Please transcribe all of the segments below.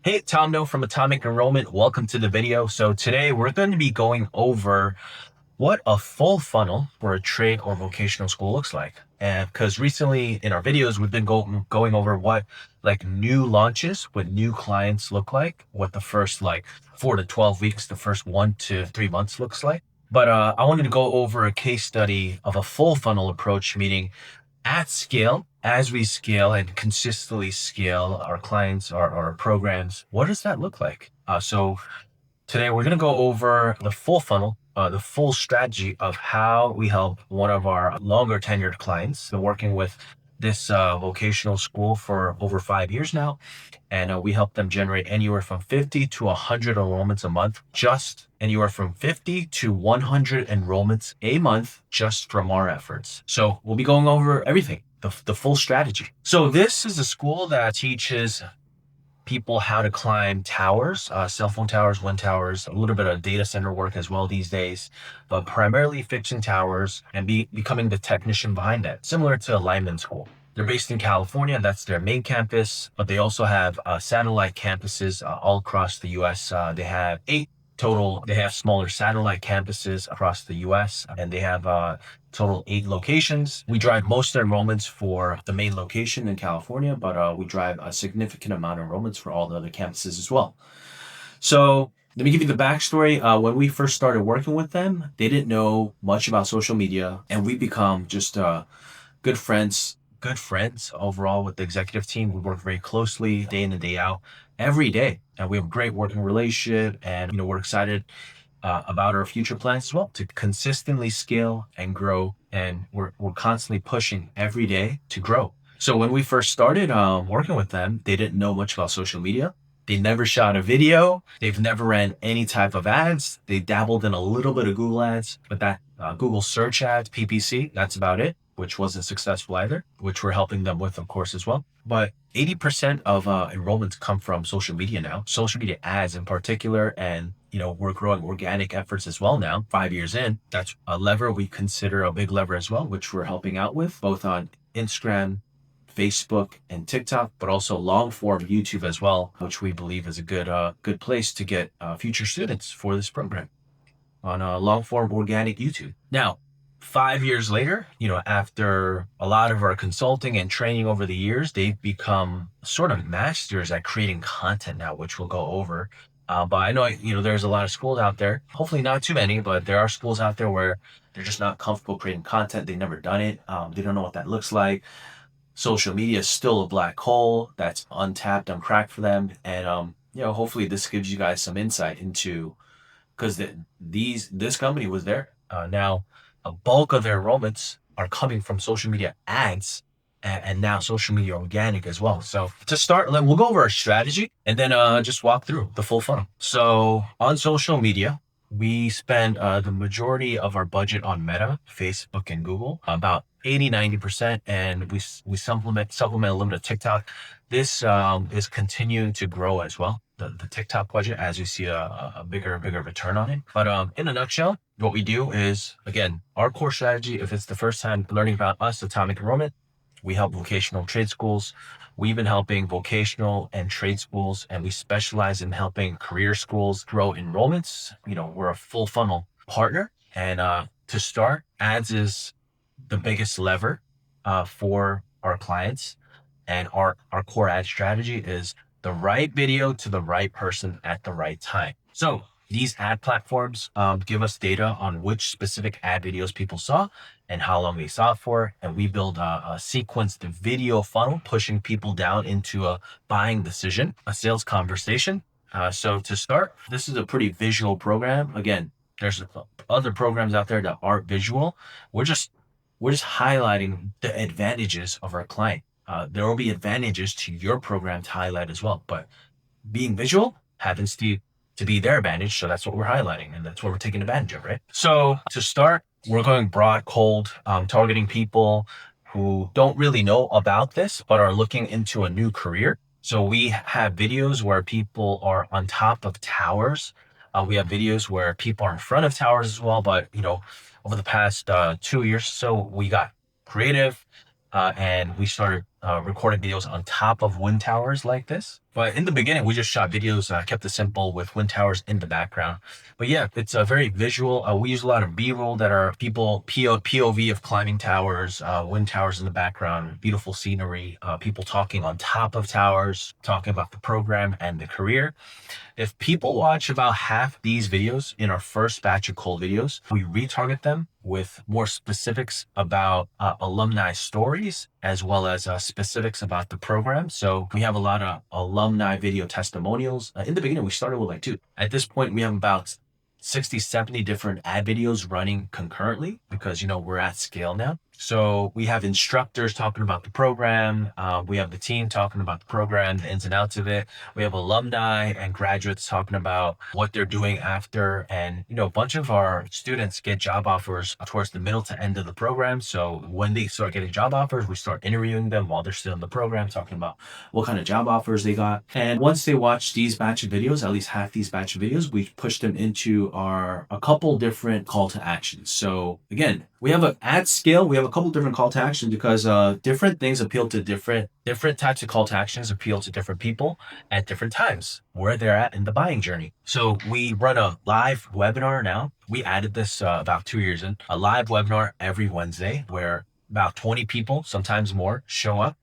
Hey, Tom No from Atomic Enrollment. Welcome to the video. So today we're going to be going over what a full funnel for a trade or vocational school looks like. And because recently in our videos, we've been going over what like new launches with new clients look like, what the first like 4 to 12 weeks, the first 1 to 3 months looks like. But I wanted to go over a case study of a full funnel approach, meaning at scale, as we scale and consistently scale our clients, our programs, what does that look like? So today we're going to go over the full funnel, the full strategy of how we help one of our longer tenured clients. Been working with this vocational school for over 5 years now, and we help them generate anywhere from 50 to 100 enrollments a month, just anywhere from 50 to 100 enrollments a month, just from our efforts. So we'll be going over everything, the full strategy. So this is a school that teaches people how to climb towers, cell phone towers, wind towers, a little bit of data center work as well these days, but primarily fixing towers and becoming the technician behind that, similar to a lineman school. They're based in California. That's their main campus, but they also have satellite campuses all across the U.S. They have 8 total. They have smaller satellite campuses across the U.S. and they have total 8 locations. We drive most of the enrollments for the main location in California, but we drive a significant amount of enrollments for all the other campuses as well. So let me give you the backstory. When we first started working with them, they didn't know much about social media, and we become just good friends. Good friends overall with the executive team. We work very closely day in and day out, every day, and we have a great working relationship. And we're excited about our future plans as well to consistently scale and grow. And we're constantly pushing every day to grow. So when we first started working with them, they didn't know much about social media. They never shot a video. They've never ran any type of ads. They dabbled in a little bit of Google ads, but that Google search ads, PPC, that's about it, which wasn't successful either, which we're helping them with, of course, as well. But 80% of enrollments come from social media now, social media ads in particular. And, we're growing organic efforts as well now, 5 years in. That's a lever we consider a big lever as well, which we're helping out with both on Instagram, Facebook, and TikTok, but also long form YouTube as well, which we believe is a good place to get future students for this program on long form organic YouTube. Now, 5 years later, after a lot of our consulting and training over the years, they've become sort of masters at creating content now, which we'll go over. But I know, there's a lot of schools out there, hopefully not too many, but there are schools out there where they're just not comfortable creating content. They've never done it. They don't know what that looks like. Social media is still a black hole that's untapped, uncracked for them. And, hopefully this gives you guys some insight into, because this company was there. Now, a bulk of their enrollments are coming from social media ads and now social media organic as well. So to start, we'll go over our strategy and then just walk through the full funnel. So on social media, we spend the majority of our budget on Meta, Facebook, and Google, about 80-90%, and we supplement a little bit of TikTok. This is continuing to grow as well, the TikTok budget, as you see a bigger return on it. But in a nutshell, what we do is, again, our core strategy, if it's the first time learning about us, Atomic Enrollment, we help vocational trade schools. We've been helping vocational and trade schools, and we specialize in helping career schools grow enrollments. We're a full funnel partner. And to start, ads is the biggest lever for our clients. And our core ad strategy is the right video to the right person at the right time. So these ad platforms give us data on which specific ad videos people saw and how long they saw it for. And we build a sequenced video funnel, pushing people down into a buying decision, a sales conversation. So to start, this is a pretty visual program. Again, there's other programs out there that aren't visual. We're just highlighting the advantages of our client. There will be advantages to your program to highlight as well, but being visual happens to be their advantage. So that's what we're highlighting, and that's what we're taking advantage of, right? So to start, we're going broad, cold, targeting people who don't really know about this, but are looking into a new career. So we have videos where people are on top of towers. We have videos where people are in front of towers as well. But, over the past 2 years or so, we got creative and we started recording videos on top of wind towers like this. But in the beginning, we just shot videos, kept it simple with wind towers in the background. But yeah, it's a very visual. We use a lot of B-roll that are people POV of climbing towers, wind towers in the background, beautiful scenery, people talking on top of towers, talking about the program and the career. If people watch about half these videos in our first batch of cold videos, we retarget them with more specifics about alumni stories, as well as specifics about the program. So we have a lot of alumni video testimonials. In the beginning, we started with like two. At this point, we have about 60, 70 different ad videos running concurrently because, we're at scale now. So we have instructors talking about the program. We have the team talking about the program, the ins and outs of it. We have alumni and graduates talking about what they're doing after. And, a bunch of our students get job offers towards the middle to end of the program. So when they start getting job offers, we start interviewing them while they're still in the program, talking about what kind of job offers they got. And once they watch these batch of videos, at least half these batch of videos, we push them into a couple different call to actions. So again, we have at scale, we have a couple different call to action because different things appeal to different types of call to actions appeal to different people at different times where they're at in the buying journey. So we run a live webinar now. We added this about 2 years in, a live webinar every Wednesday where about 20 people, sometimes more, show up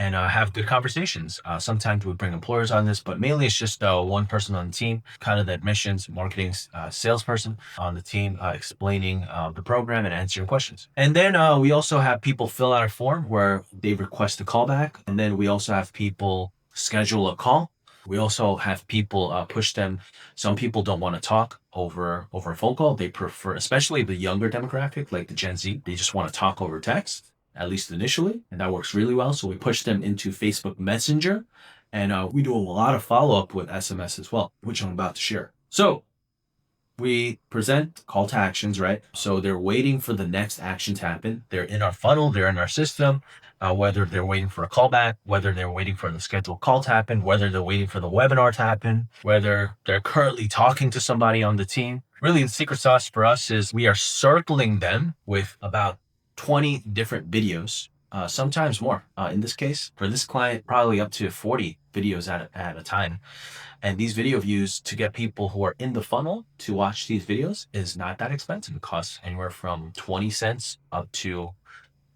and have good conversations. Sometimes we bring employers on this, but mainly it's just one person on the team, kind of the admissions, marketing, salesperson on the team, explaining the program and answering questions. And then we also have people fill out a form where they request a callback. And then we also have people schedule a call. We also have people push them. Some people don't want to talk over a phone call. They prefer, especially the younger demographic, like the Gen Z, they just want to talk over text, at least initially, and that works really well. So we push them into Facebook Messenger, and we do a lot of follow-up with SMS as well, which I'm about to share. So we present call to actions, right? So they're waiting for the next action to happen. They're in our funnel, they're in our system, whether they're waiting for a callback, whether they're waiting for the scheduled call to happen, whether they're waiting for the webinar to happen, whether they're currently talking to somebody on the team. Really, the secret sauce for us is we are circling them with about 20 different videos, sometimes more. In this case, for this client, probably up to 40 videos at a time. And these video views to get people who are in the funnel to watch these videos is not that expensive. It costs anywhere from 20 cents up to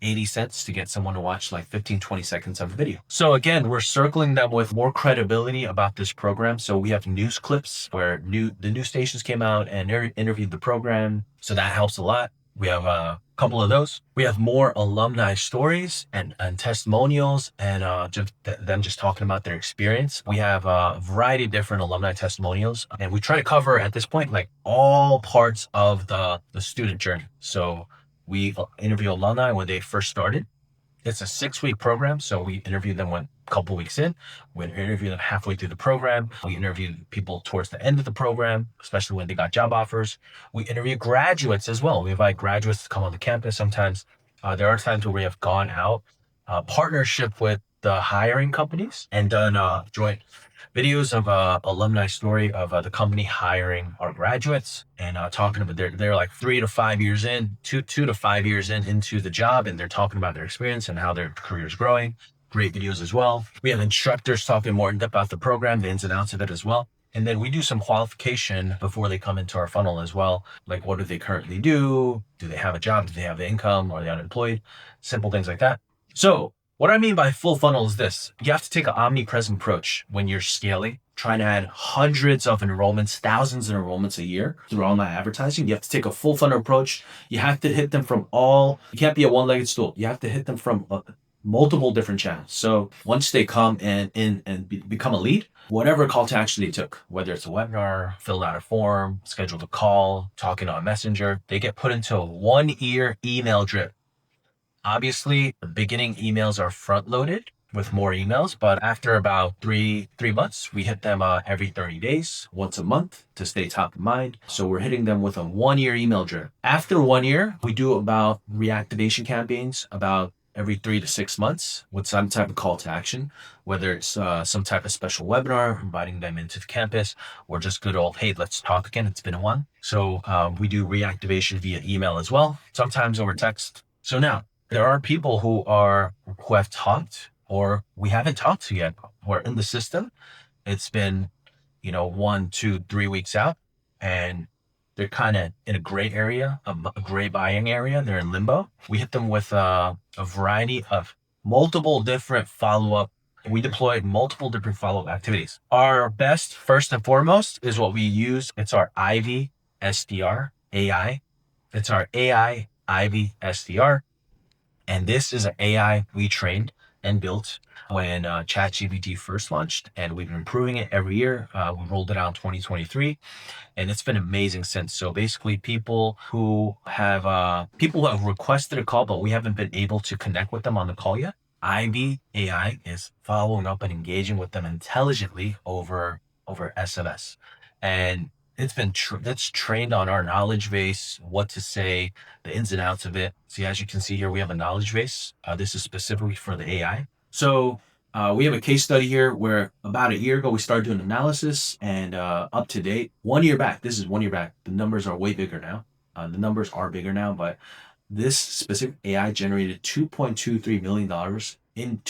80 cents to get someone to watch like 15, 20 seconds of a video. So again, we're circling them with more credibility about this program. So we have news clips where the news stations came out and interviewed the program. So that helps a lot. We have a couple of those. We have more alumni stories and testimonials and just them just talking about their experience. We have a variety of different alumni testimonials, and we try to cover at this point like all parts of the student journey. So we interview alumni when they first started. It's a 6-week program, so we interview them a couple weeks in. We interview them halfway through the program. We interview people towards the end of the program, especially when they got job offers. We interview graduates as well. We invite graduates to come on the campus. Sometimes there are times where we have gone out, partnership with the hiring companies and done joint videos of alumni story of the company hiring our graduates and talking about they're like 3 to 5 years in, 2 to 5 years into the job, and they're talking about their experience and how their career is growing. Great videos as well. We have instructors talking more in depth about the program, the ins and outs of it as well. And then we do some qualification before they come into our funnel as well. Like, what do they currently do? Do they have a job? Do they have income? Are they unemployed? Simple things like that. So what I mean by full funnel is this. You have to take an omnipresent approach when you're scaling, trying to add hundreds of enrollments, thousands of enrollments a year through online advertising. You have to take a full funnel approach. You have to hit them from you can't be a one-legged stool. You have to hit them from multiple different channels. So once they come and become a lead, whatever call to action they took, whether it's a webinar, filled out a form, scheduled a call, talking on Messenger, they get put into a 1-year email drip. Obviously, the beginning emails are front loaded with more emails, but after about three months, we hit them every 30 days, once a month to stay top of mind. So we're hitting them with a 1-year email drip. After 1 year, we do about reactivation campaigns about every 3 to 6 months with some type of call to action, whether it's some type of special webinar, inviting them into the campus, or just good old, hey, let's talk again. It's been a while. So we do reactivation via email as well, sometimes over text. So now, there are people who have talked or we haven't talked to yet, who are in the system It's been, 1, 2, 3 weeks out, and they're kind of in a gray area, a gray buying area. They're in limbo. We hit them with a variety of multiple different follow-up. We deployed multiple different follow-up activities. Our best, first and foremost, is what we use. It's our Ivy SDR AI. It's our AI Ivy SDR. And this is an AI we trained and built when ChatGPT first launched, and we've been improving it every year. We rolled it out in 2023, and it's been amazing since. So basically, people who have requested a call, but we haven't been able to connect with them on the call yet. IB AI is following up and engaging with them intelligently over SMS, and it's trained on our knowledge base, what to say, the ins and outs of it. See, as you can see here, we have a knowledge base. This is specifically for the AI. So we have a case study here where about a year ago we started doing analysis, and up to date, 1 year back. This is 1 year back. The numbers are way bigger now. The numbers are bigger now, but this specific AI generated $2.23 million in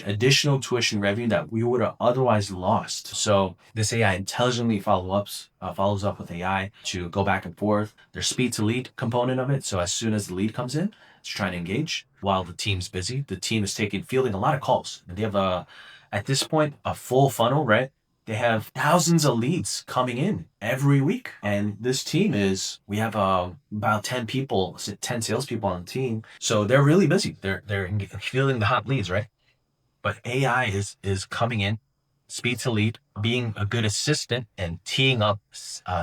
additional tuition revenue that we would have otherwise lost. So this AI intelligently follows up with AI to go back and forth. There's speed to lead component of it. So as soon as the lead comes in, it's trying to engage while the team's busy. The team is fielding a lot of calls, and they have at this point, a full funnel, right? They have thousands of leads coming in every week. And this team we have about 10 people, 10 salespeople on the team. So they're really busy. They're fielding the hot leads, right? But AI is coming in, speed to lead, being a good assistant, and teeing up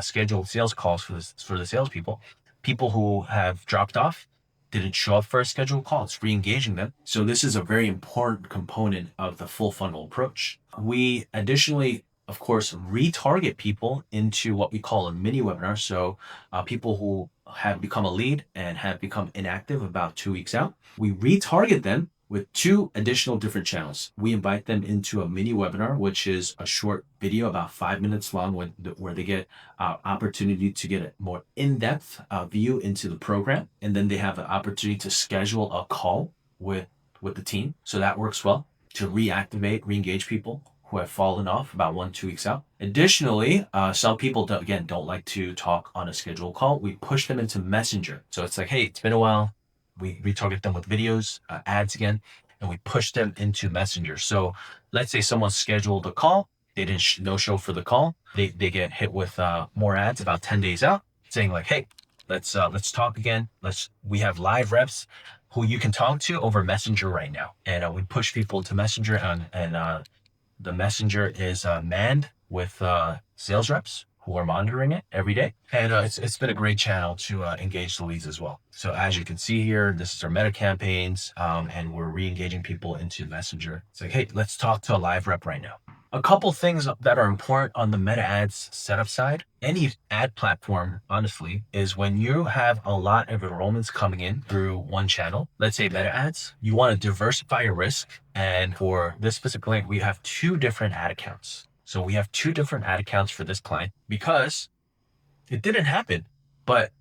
scheduled sales calls for the salespeople. People who have dropped off, didn't show up for a scheduled call. It's re-engaging them. So this is a very important component of the full funnel approach. We additionally, of course, retarget people into what we call a mini webinar. So people who have become a lead and have become inactive about 2 weeks out, we retarget them with 2 additional different channels. We invite them into a mini webinar, which is a short video about 5 minutes long, where they get opportunity to get a more in-depth view into the program. And then they have an opportunity to schedule a call with the team. So that works well to re-engage people who have fallen off about 1, 2 weeks out. Additionally, some people don't like to talk on a scheduled call. We push them into Messenger. So it's like, hey, it's been a while. We retarget them with videos, ads again, and we push them into Messenger. So let's say someone scheduled a call, they didn't no show for the call. They get hit with more ads about 10 days out, saying like, hey, let's talk again. We have live reps who you can talk to over Messenger right now, and we push people to Messenger, and the Messenger is manned with sales reps who are monitoring it every day. And it's been a great channel to engage the leads as well. So as you can see here, this is our meta campaigns, and we're re-engaging people into Messenger. It's like, hey, let's talk to a live rep right now. A couple things that are important on the meta ads setup side. Any ad platform, honestly, is when you have a lot of enrollments coming in through one channel, let's say meta ads, you want to diversify your risk. And for this specific client, we have 2 different ad accounts. So we have 2 different ad accounts for this client because it didn't happen, but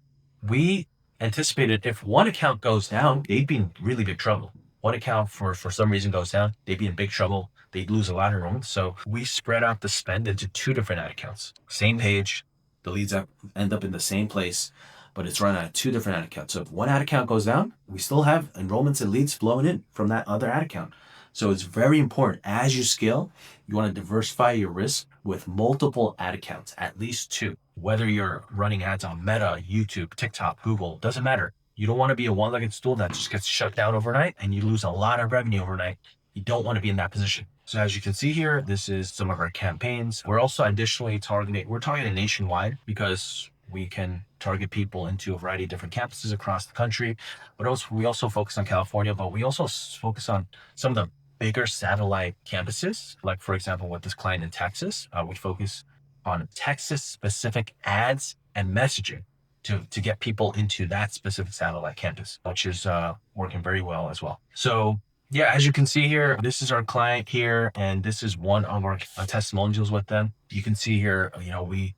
we anticipated if one account goes down, they'd be in really big trouble. One account for some reason goes down, they'd be in big trouble. They'd lose a lot of enrollments. So we spread out the spend into 2 different ad accounts. Same page, the leads end up in the same place, but it's run out of 2 different ad accounts. So if one ad account goes down, we still have enrollments and leads flowing in from that other ad account. So it's very important as you scale, you want to diversify your risk with multiple ad accounts, at least 2. Whether you're running ads on Meta, YouTube, TikTok, Google, doesn't matter. You don't want to be a one-legged stool that just gets shut down overnight and you lose a lot of revenue overnight. You don't want to be in that position. So as you can see here, this is some of our campaigns. We're also additionally targeting nationwide because we can target people into a variety of different campuses across the country. But we also focus on California, but we also focus on some of the bigger satellite campuses. Like for example, with this client in Texas, we focus on Texas-specific ads and messaging to get people into that specific satellite campus, which is working very well as well. So yeah, as you can see here, this is our client here, and this is one of our testimonials with them. You can see here, we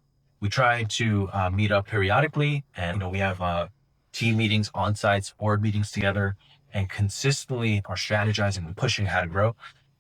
try to meet up periodically, and we have team meetings, on-sites, board meetings together, and consistently are strategizing and pushing how to grow.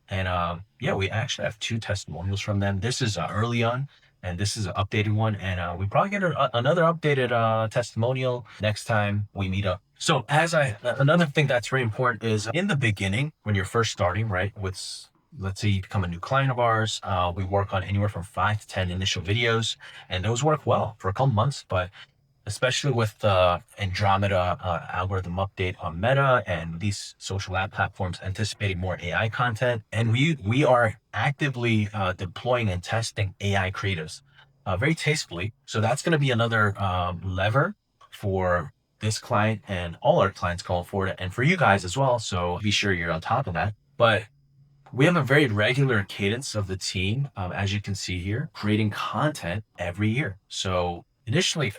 And yeah, we actually have two testimonials from them. This is early on, and this is an updated one. And we probably get another updated testimonial next time we meet up. So another thing that's very important is in the beginning, when you're first starting, right, let's say you become a new client of ours, we work on anywhere from 5 to 10 initial videos, and those work well for a couple months. But especially with the Andromeda algorithm update on Meta and these social app platforms anticipating more AI content. And we are actively deploying and testing AI creatives very tastefully. So that's going to be another lever for this client and all our clients going forward, and for you guys as well. So be sure you're on top of that. But we have a very regular cadence of the team, as you can see here, creating content every year. So initially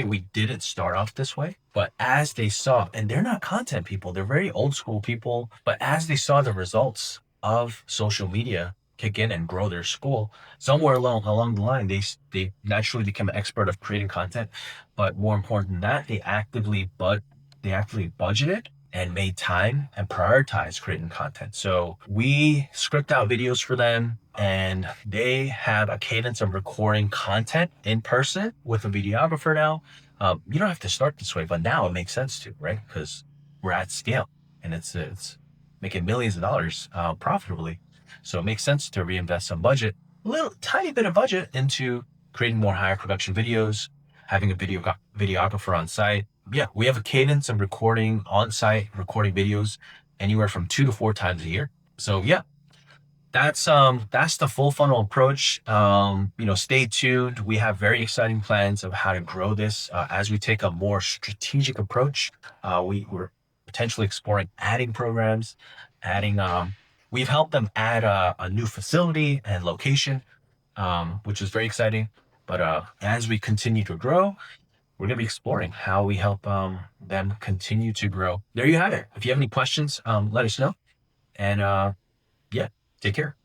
we didn't start off this way, but as they saw, and they're not content people, they're very old school people, but as they saw the results of social media kick in and grow their school, somewhere along the line, they naturally become an expert of creating content. But more important than that, they actively budgeted and made time and prioritized creating content. So we script out videos for them, and they have a cadence of recording content in person with a videographer now. You don't have to start this way, but now it makes sense to, right? Because we're at scale, and it's making millions of dollars profitably. So it makes sense to reinvest some budget, a little tiny bit of budget, into creating more higher production videos, having a videographer on site. Yeah, we have a cadence of recording on site, recording videos anywhere from 2 to 4 times a year. So yeah, that's the full funnel approach. Stay tuned. We have very exciting plans of how to grow this as we take a more strategic approach. We're potentially exploring adding programs, adding. We've helped them add a new facility and location, which is very exciting. But as we continue to grow, we're going to be exploring how we help them continue to grow. There you have it. If you have any questions, let us know. And yeah, take care.